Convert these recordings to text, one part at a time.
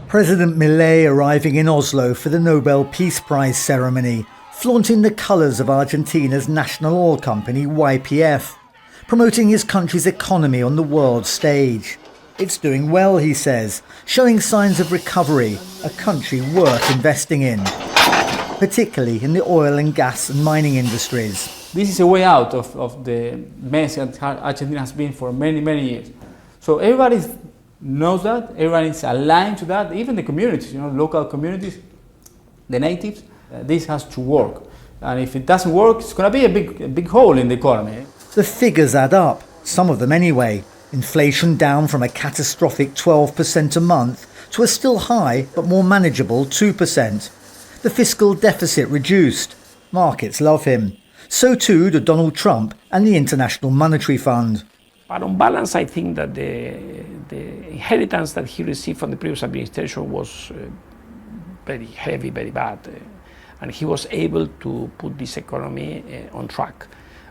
President Milei arriving in Oslo for the Nobel Peace Prize ceremony, flaunting the colours of Argentina's national oil company YPF, promoting his country's economy on the world stage. It's doing well, he says, showing signs of recovery, a country worth investing in, particularly in the oil and gas and mining industries. This is a way out of the mess that Argentina has been for many, many years. So everybody knows that, everybody is aligned to that, even the communities, local communities, the natives. This has to work. And if it doesn't work, it's going to be a big hole in the economy. The figures add up, some of them anyway. Inflation down from a catastrophic 12% a month to a still high but more manageable 2%. The fiscal deficit reduced. Markets love him. So too do Donald Trump and the International Monetary Fund. But on balance, I think that the inheritance that he received from the previous administration was very heavy, very bad. And he was able to put this economy on track.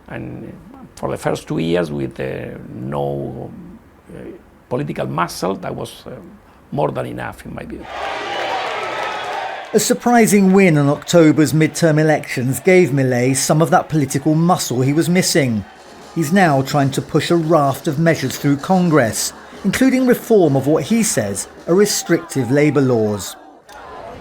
And for the first 2 years, with no political muscle, that was more than enough, in my view. A surprising win in October's midterm elections gave Milei some of that political muscle he was missing. He's now trying to push a raft of measures through Congress, including reform of what he says are restrictive labour laws.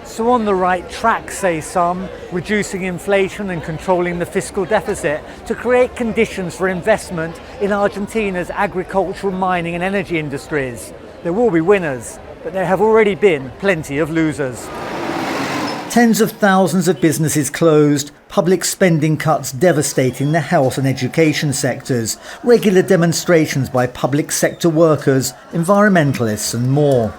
So on the right track, say some, reducing inflation and controlling the fiscal deficit to create conditions for investment in Argentina's agricultural, mining and energy industries. There will be winners, but there have already been plenty of losers. Tens of thousands of businesses closed, public spending cuts devastating the health and education sectors, regular demonstrations by public sector workers, environmentalists and more.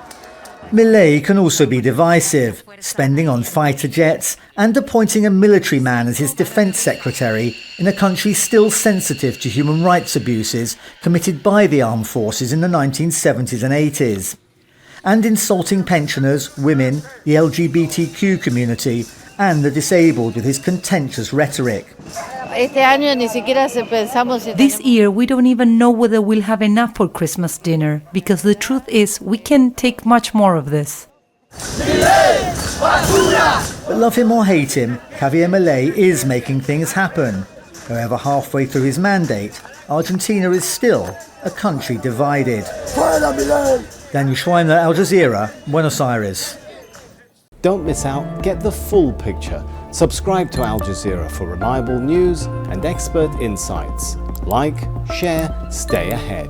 Milei can also be divisive, spending on fighter jets and appointing a military man as his defence secretary in a country still sensitive to human rights abuses committed by the armed forces in the 1970s and 80s. And insulting pensioners, women, the LGBTQ community and the disabled with his contentious rhetoric. This year we don't even know whether we'll have enough for Christmas dinner, because the truth is we can take much more of this. But love him or hate him, Javier Milei is making things happen. However, halfway through his mandate, Argentina is still a country divided. Daniel Schweimler, Al Jazeera, Buenos Aires. Don't miss out, get the full picture. Subscribe to Al Jazeera for reliable news and expert insights. Like, share, stay ahead.